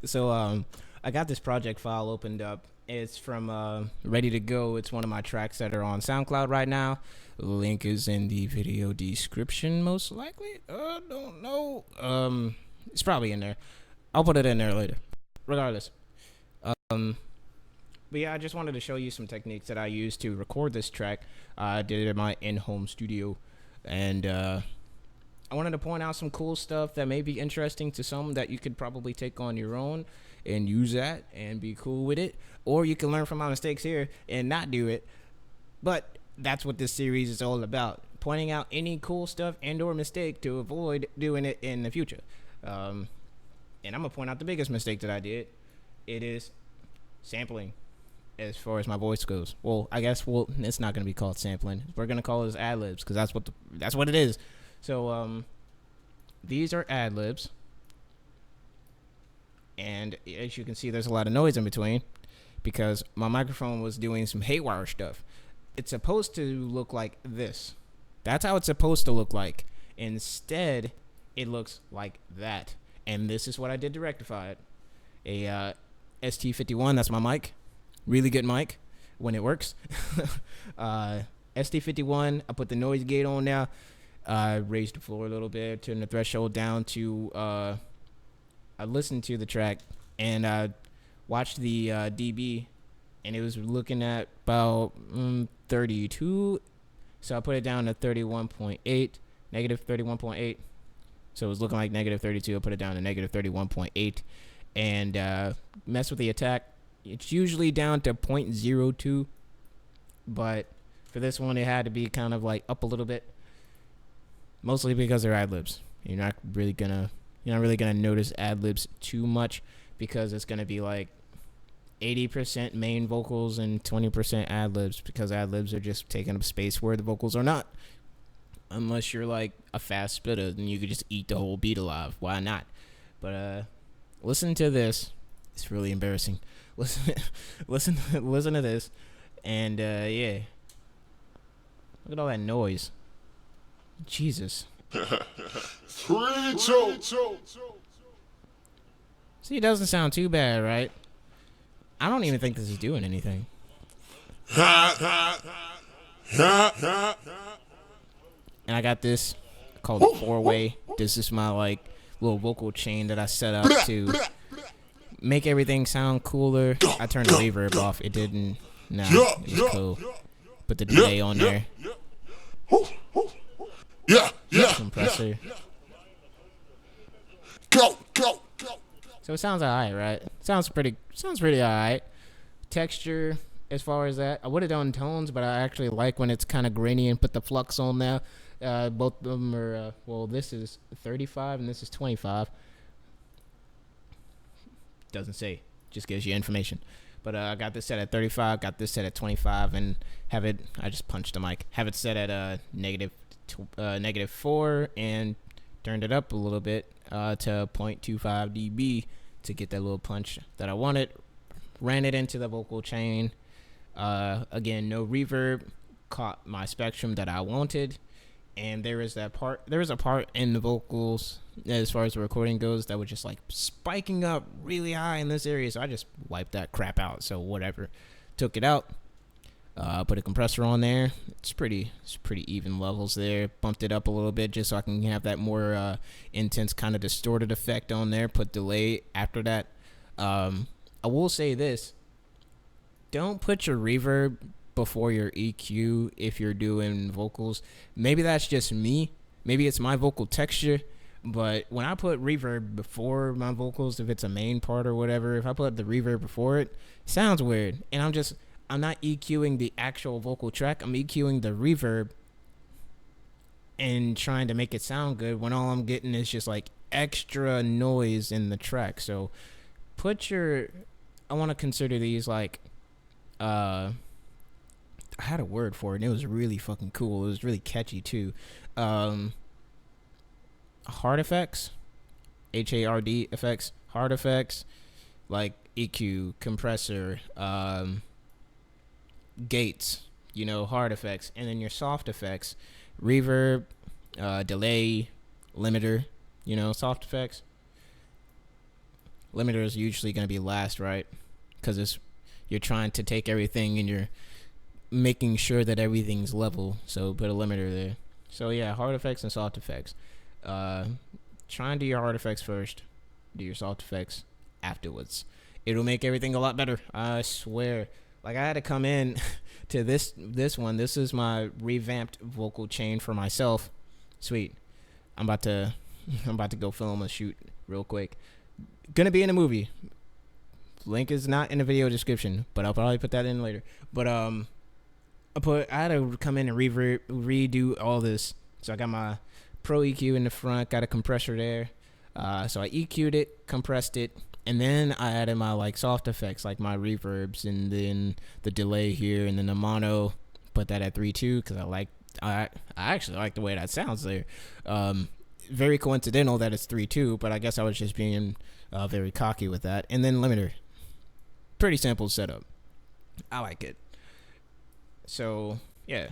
So I got this project file opened up. It's from Ready to Go. It's one of my tracks that are on SoundCloud right now. Link is in the video description, most likely. Don't know. It's probably in there. I'll put it in there later. Regardless. Um, but yeah, I just wanted to show you some techniques that I use to record this track. I did it in my in-home studio, and I wanted to point out some cool stuff that may be interesting to some that you could probably take on your own and use that and be cool with it. Or you can learn from my mistakes here and not do it. But that's what this series is all about. Pointing out any cool stuff and or mistake to avoid doing it in the future. And I'm going to point out the biggest mistake that I did. It is sampling as far as my voice goes. Well, I guess it's not going to be called sampling. We're going to call it ad libs because that's what it is. So these are ad libs, and as you can see, there's a lot of noise in between because my microphone was doing some haywire stuff. It's supposed to look like this. That's how it's supposed to look like. Instead, it looks like that, and this is what I did to rectify it. A ST51, that's my mic. Really good mic when it works. ST51, I put the noise gate on now. I raised the floor a little bit, turned the threshold down to, I listened to the track, and I watched the dB, and it was looking at about 32, so I put it down to 31.8, negative 31.8, so it was looking like negative 32, I put it down to negative 31.8, and mess with the attack. It's usually down to 0.02, but for this one, it had to be kind of like up a little bit. Mostly because they're ad libs. You're not really gonna notice ad libs too much because it's gonna be like 80% main vocals and 20% ad libs because ad libs are just taking up space where the vocals are not. Unless you're like a fast spitter, then you could just eat the whole beat alive. Why not? But listen to this. It's really embarrassing. Listen to this, and yeah. Look at all that noise. Jesus. 3, 2. See, it doesn't sound too bad, right? I don't even think this is doing anything. And I got this called a 4-way. This is my like little vocal chain that I set up to make everything sound cooler. I turned the reverb off. It didn't. Nah, it was cool. Put the delay on there. Compressor. Go. So it sounds alright, right? Sounds pretty alright. Texture, as far as that, I would have done tones, but I actually like when it's kind of grainy and put the flux on there. Both of them are, this is 35 and this is 25. Doesn't say, just gives you information. But I got this set at 35, got this set at 25, and I just punched the mic, have it set at negative 4 and turned it up a little bit to 0.25 dB to get that little punch that I wanted. Ran it into the vocal chain. Again, no reverb. Caught my spectrum that I wanted. And there is a part in the vocals as far as the recording goes that was just like spiking up really high in this area. So I just wiped that crap out. So whatever. Took it out. Put a compressor on there. It's pretty even levels there. Bumped it up a little bit just so I can have that more intense kind of distorted effect on there. Put delay after that. I will say this. Don't put your reverb before your EQ if you're doing vocals. Maybe that's just me. Maybe it's my vocal texture. But when I put reverb before my vocals, if it's a main part or whatever, if I put the reverb before it sounds weird. And I'm not EQing the actual vocal track. I'm EQing the reverb and trying to make it sound good when all I'm getting is just like extra noise in the track. So I want to consider these like, I had a word for it and it was really fucking cool. It was really catchy too. Hard effects, HARD effects, hard effects, like EQ, compressor, gates, hard effects, and then your soft effects, reverb, delay, limiter, soft effects. limiter is usually going to be last, right? Because it's you're trying to take everything and you're making sure that everything's level. So put a limiter there. So yeah, hard effects and soft effects. Try and do your hard effects first. Do your soft effects afterwards. It'll make everything a lot better. I swear. Like, I had to come in to this one. This is my revamped vocal chain for myself. Sweet. I'm about to go film a shoot real quick. Gonna be in a movie. Link is not in the video description, but I'll probably put that in later. But I had to come in and redo all this. So I got my Pro EQ in the front, got a compressor there. So I EQ'd it, compressed it, and then I added my like soft effects, like my reverbs, and then the delay here, and then the mono. Put that at 3.2 because I actually like the way that sounds there. Very coincidental that it's 3.2, but I guess I was just being very cocky with that. And then limiter, pretty simple setup. I like it. So yeah.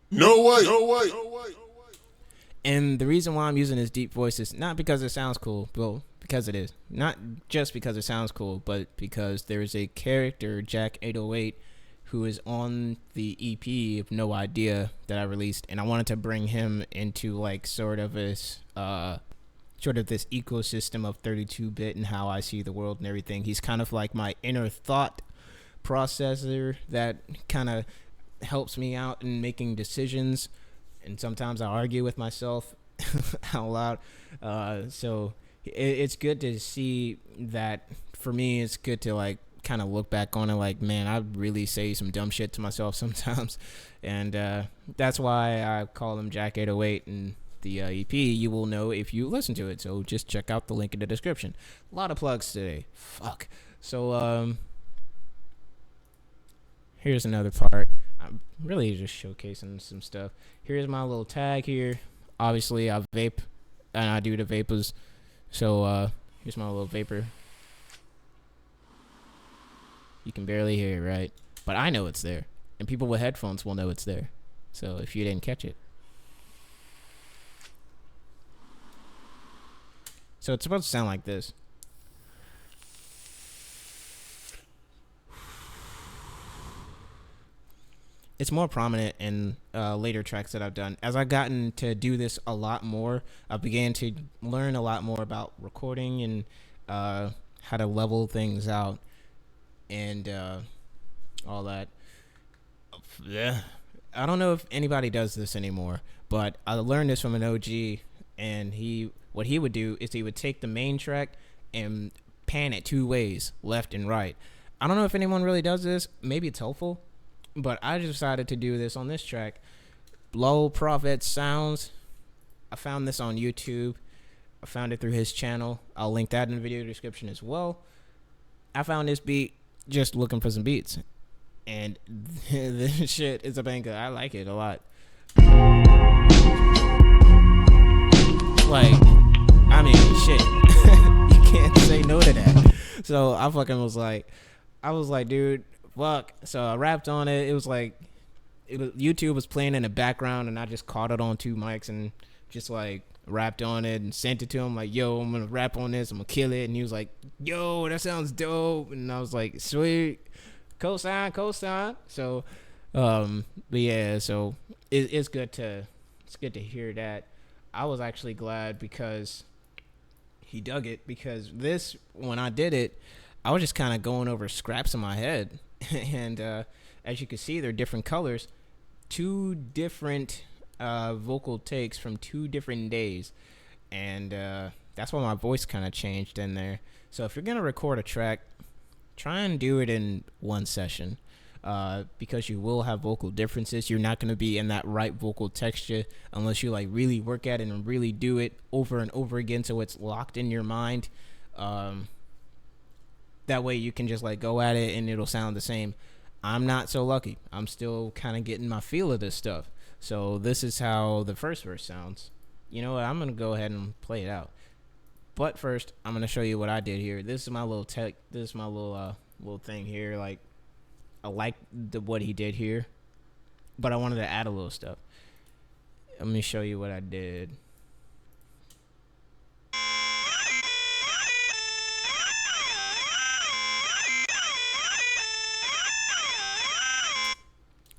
No way. And the reason why I'm using this deep voice is not because it sounds cool, well, because it is. Not just because it sounds cool, but because there's a character, Jack 808, who is on the EP of No Idea that I released, and I wanted to bring him into like sort of this ecosystem of 32-bit and how I see the world and everything. He's kind of like my inner thought processor that kind of helps me out in making decisions, and sometimes I argue with myself out loud. So it's good to see that. For me, it's good to like kind of look back on it like, man, I really say some dumb shit to myself sometimes, and that's why I call him Jack 808. And the EP you will know if you listen to it, so just check out the link in the description. A lot of plugs today. Fuck. So here's another part. I'm really just showcasing some stuff. Here's my little tag here. Obviously I vape and I do the vapors, so here's my little vapor. You can barely hear it, right? But I know it's there, and people with headphones will know it's there, so if you didn't catch it. So it's supposed to sound like this. It's more prominent in later tracks that I've done. As I've gotten to do this a lot more, I began to learn a lot more about recording and how to level things out and all that. Yeah. I don't know if anybody does this anymore, but I learned this from an OG, and what he would do is he would take the main track and pan it two ways, left and right. I don't know if anyone really does this. Maybe it's helpful, but I decided to do this on this track. Low Prophet Sounds. I found this on YouTube. I found it through his channel. I'll link that in the video description as well. I found this beat just looking for some beats, and this shit is a banger. I like it a lot. Like, I mean, shit. You can't say no to that. So I fucking was like, dude, fuck. So I rapped on it. It was like, YouTube was playing in the background, and I just caught it on two mics and just like rapped on it and sent it to him like, yo, I'm gonna rap on this, I'm gonna kill it. And he was like, yo, that sounds dope. And I was like, sweet, cosign. So but yeah, so it's good to hear that. I was actually glad because he dug it, because this, when I did it, I was just kind of going over scraps in my head. And as you can see, they're different colors, two different vocal takes from 2 different days, and that's why my voice kind of changed in there. So if you're gonna record a track, try and do it in one session, because you will have vocal differences. You're not gonna be in that right vocal texture unless you like really work at it and really do it over and over again so it's locked in your mind. That way you can just like go at it and it'll sound the same. I'm not so lucky. I'm still kind of getting my feel of this stuff. So this is how the first verse sounds. You know what? I'm going to go ahead and play it out. But first, I'm going to show you what I did here. This is my little tech. This is my little thing here. Like, I like what he did here, but I wanted to add a little stuff. Let me show you what I did.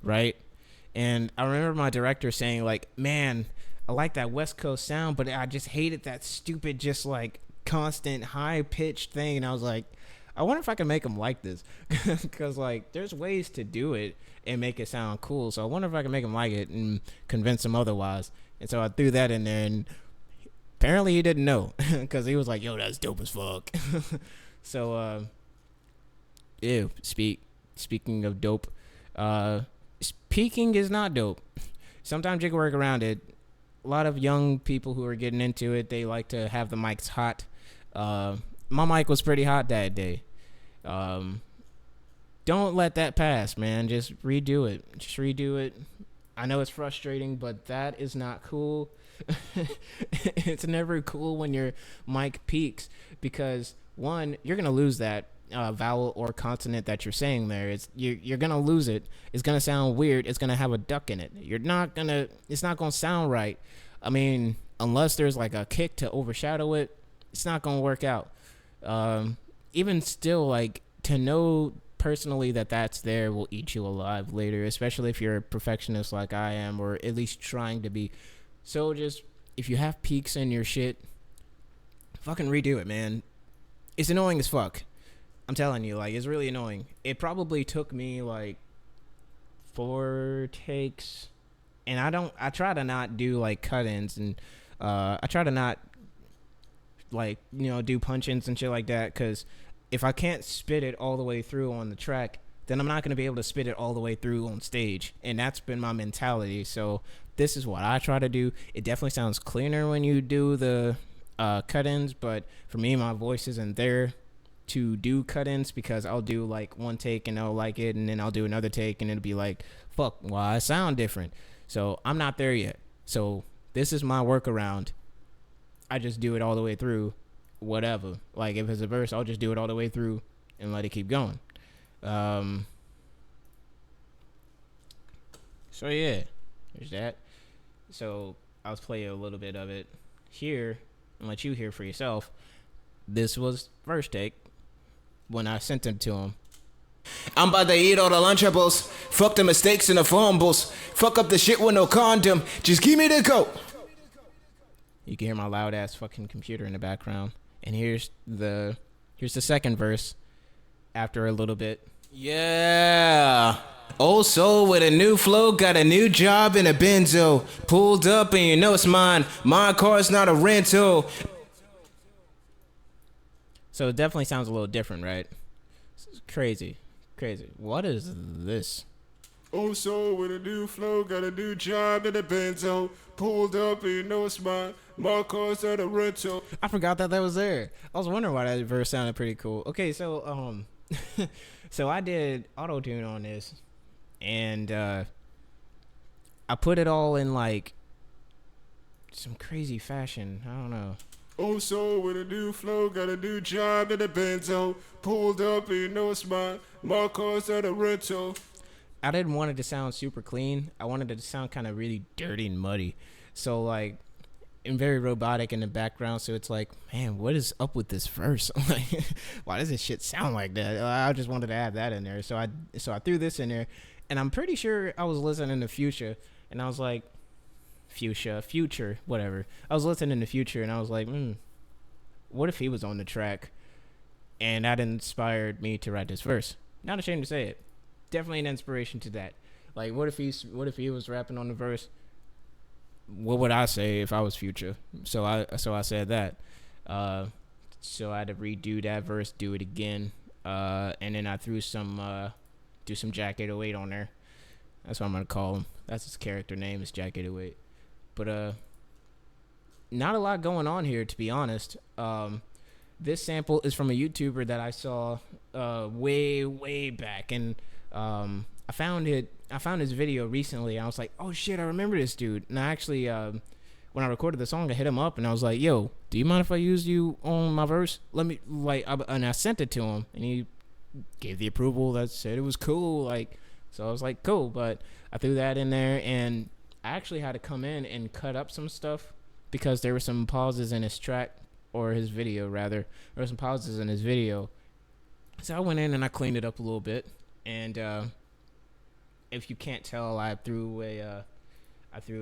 right? And I remember my director saying like, man, I like that West Coast sound, but I just hated that stupid, just like constant high pitched thing. And I was like, I wonder if I can make them like this, because like there's ways to do it and make it sound cool. So I wonder if I can make them like it and convince them otherwise. And so I threw that in there, and apparently he didn't know, because he was like, yo, that's dope as fuck. So ew, speaking of dope, speaking is not dope. Sometimes you can work around it. A lot of young people who are getting into it, they like to have the mics hot. My mic was pretty hot that day. Don't let that pass, man. Just redo it. I know it's frustrating, but that is not cool. It's never cool when your mic peaks, because one, you're gonna lose that vowel or consonant that you're saying there. You're gonna lose it. It's gonna sound weird. It's gonna have a duck in it. It's not gonna sound right. I mean, unless there's like a kick to overshadow it, it's not gonna work out. Even still, like, to know personally that that's there will eat you alive later, especially if you're a perfectionist like I am, or at least trying to be. So just, if you have peaks in your shit, fucking redo it, man. It's annoying as fuck. I'm telling you, like, it's really annoying. It probably took me like 4 takes, and I try to not do like cut-ins, and I try to not, like, you know, do punch-ins and shit like that, because if I can't spit it all the way through on the track, then I'm not going to be able to spit it all the way through on stage, and that's been my mentality. So this is what I try to do. It definitely sounds cleaner when you do the cut-ins, but for me, my voice isn't there to do cut-ins, because I'll do like one take and I'll like it, and then I'll do another take and it'll be like, fuck, why I sound different. So I'm not there yet. So this is my workaround. I just do it all the way through, whatever. Like, if it's a verse, I'll just do it all the way through and let it keep going. So yeah, there's that. So I'll play a little bit of it here and let you hear for yourself. This was first take when I sent it to him. I'm about to eat all the Lunchables. Fuck the mistakes and the fumbles. Fuck up the shit with no condom. Just give me the go. You can hear my loud ass fucking computer in the background. And here's the second verse after a little bit. Yeah. Old soul with a new flow, got a new job in a benzo. Pulled up and you know it's mine. My car's not a rental. So it definitely sounds a little different, right? It's crazy. What is this? Oh, so with a new flow, got a new job in a benzo. Pulled up and you know it's mine. My car's at a rental. I forgot that was there. I was wondering why that verse sounded pretty cool. Okay, so so I did auto-tune on this, and I put it all in like some crazy fashion. I don't know. Oh, so with a new flow, got a new job in a benzo. Pulled up and you know it's mine. My car's at a rental. I didn't want it to sound super clean. I wanted it to sound kind of really dirty and muddy. So like, and very robotic in the background. So it's like, man, what is up with this verse? Like, why does this shit sound like that? I just wanted to add that in there. So I threw this in there, and I'm pretty sure I was listening to Future, and I was like, Future, whatever. I was listening to Future, and I was like, what if he was on the track? And that inspired me to write this verse. Not ashamed to say it. Definitely an inspiration to that. Like, what if he was rapping on the verse? What would I say if I was Future? So I said that. So I had to redo that verse, do it again, and then I threw some Jack 808 on there. That's what I'm gonna call him. That's his character name, is Jack 808. But not a lot going on here, to be honest. This sample is from a YouTuber that I saw way back, and I found his video recently, and I was like, oh shit, I remember this dude. And I actually, when I recorded the song, I hit him up, and I was like, yo, do you mind if I use you on my verse? And I sent it to him, and he gave the approval that said it was cool. Like, so I was like, cool. But I threw that in there, and I actually had to come in and cut up some stuff, because there were some pauses in his track, or his video rather. There were some pauses in his video. So I went in and I cleaned it up a little bit, and if you can't tell, I threw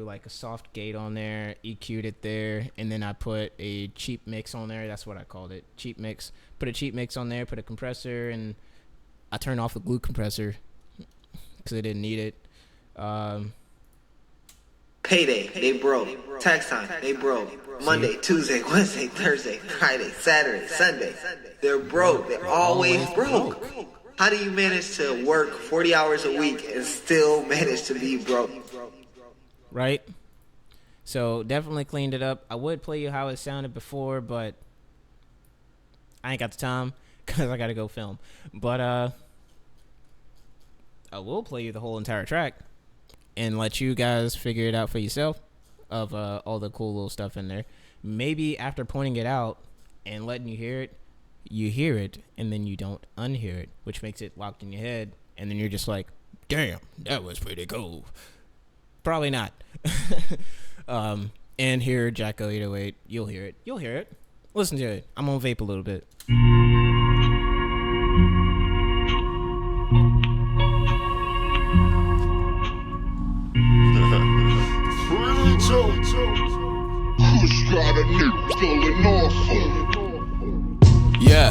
like a soft gate on there, EQ'd it there, and then I put a cheap mix on there. That's what I called it, cheap mix. Put a cheap mix on there, put a compressor, and I turned off the glue compressor because I didn't need it. Payday, they broke. Tax time, they broke. Monday, Tuesday, Wednesday, Thursday, Friday, Saturday, Sunday. They're broke. They're always broke. How do you manage to work 40 hours a week and still manage to be broke? Right? So definitely cleaned it up. I would play you how it sounded before, but I ain't got the time because I got to go film. But I will play you the whole entire track and let you guys figure it out for yourself of all the cool little stuff in there. Maybe after pointing it out and letting you hear it, and then you don't unhear it, which makes it locked in your head, and then you're just like, damn, that was pretty cool. Probably not. And here, Jacko 808, you'll hear it. Listen to it. I'm gonna vape a little bit. Who's got a nigga feeling awesome? Yeah,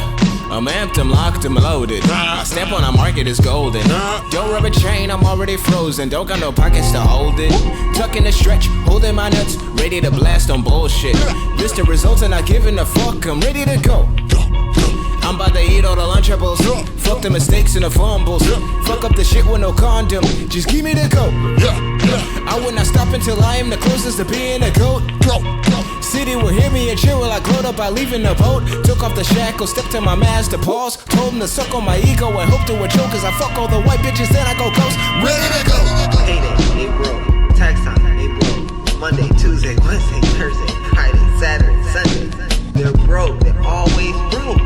I'm amped, I'm locked, I'm loaded. I step on a market, it's golden. Don't rub a chain, I'm already frozen. Don't got no pockets to hold it. Tuck in the stretch, holding my nuts, ready to blast on bullshit. This the results and not giving a fuck, I'm ready to go. I'm about to eat all the Lunchables. Fuck the mistakes and the fumbles. Fuck up the shit with no condom. Just give me the go. I will not stop until I am the closest to being a goat. City will hear me and cheer while I glowed up by leaving the boat. Took off the shackles, stepped to my master pause. Told him to suck on my ego and hope to a joke. Cause I fuck all the white bitches, then I go ghost. Ready to go. Payday, they broke. Tax time, they broke. Monday, Tuesday, Wednesday, Thursday, Friday, Saturday, Sunday. They're broke. They're always broke.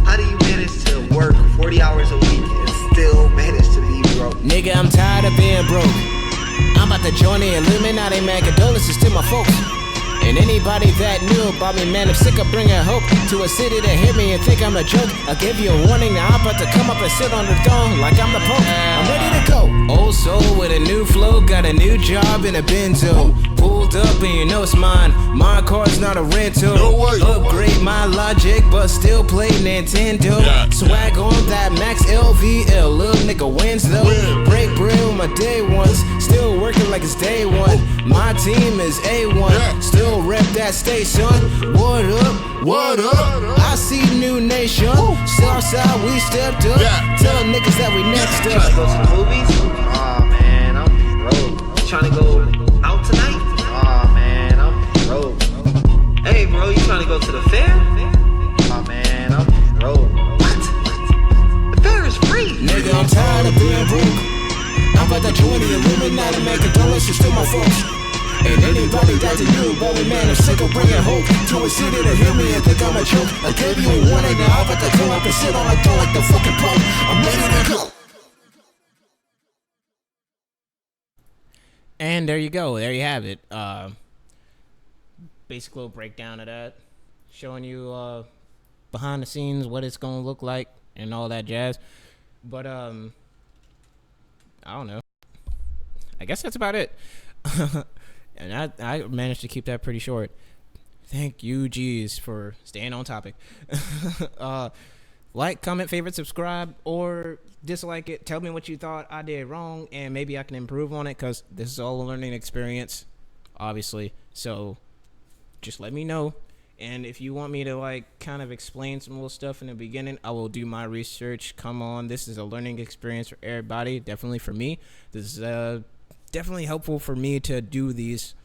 How do you manage to work 40 hours a week and still manage to be broke? Nigga, I'm tired of being broke. I'm about to join the Illuminati, man. Condolences to my folks. And anybody that knew about me, man, I'm sick of bringing hope to a city that hear me and think I'm a joke. I'll give you a warning, now I'm about to come up and sit on the throne like I'm the Pope. I'm ready to go. Old soul with a new flow, got a new job in a benzo. Pulled up and you know it's mine. My car's not a rental. No way. Upgrade my logic, but still play Nintendo. Swag on that Max LVL, little nigga wins though. Break bread with my day ones, still working like it's day one. My team is A1, still rep that station. What up? What up? I see new nation. Southside, we stepped up. Tell niggas that we next You tryna up. go to the movies? Aw, man, I'm broke. You tryna go out tonight? Aw, man, I'm broke. Hey, bro, you tryna go to the fair? Aw, man, I'm broke. What? The fair is free. Nigga, I'm tired of being broke. I'm about to join the Illuminati, man. Condolences to my folks. And anybody that you, boy, man, I'm sick of bringing hope to a city to hear me and think I'm a joke. I gave you a warning, now I'm about to come up and sit on a door like the fucking Pope. I'm ready to go. And there you go. There you have it. Basic little breakdown of that. Showing you behind the scenes what it's going to look like and all that jazz. But, I don't know. I guess that's about it. And I managed to keep that pretty short. Thank you, G's, for staying on topic. Like, comment, favorite, subscribe, or dislike it. Tell me what you thought I did wrong, and maybe I can improve on it, because this is all a learning experience, obviously. So just let me know. And if you want me to, like, kind of explain some little stuff in the beginning, I will do my research. Come on. This is a learning experience for everybody. Definitely for me. This is definitely helpful for me to do these,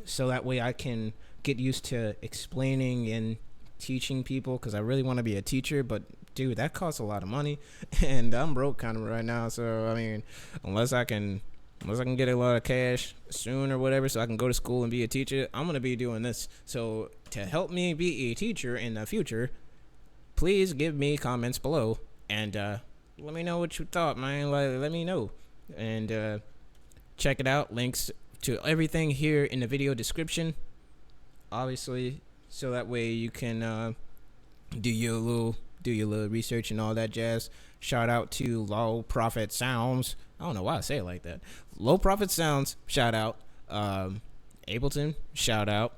so that way I can get used to explaining and teaching people, because I really want to be a teacher, but dude, that costs a lot of money, and I'm broke kind of right now. So I mean, unless I can get a lot of cash soon or whatever, so I can go to school and be a teacher, I'm gonna be doing this. So to help me be a teacher in the future, please give me comments below and let me know what you thought, man. Let me know, and check it out. Links to everything here in the video description, obviously, so that way you can do your little research and all that jazz. Shout out to Low Profit Sounds I don't know why I say it like that. Low Profit Sounds, shout out. Ableton, shout out.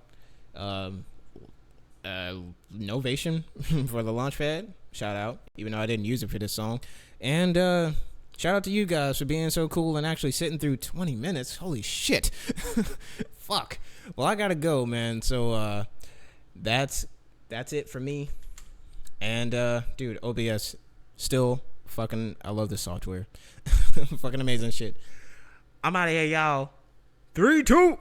Novation for the Launchpad, shout out. Even though I didn't use it for this song. And shout out to you guys for being so cool and actually sitting through 20 minutes. Holy shit. Fuck. Well, I gotta go, man. So that's it for me. And dude, OBS still fucking, I love this software. Fucking amazing shit. I'm out of here, y'all. 3, 2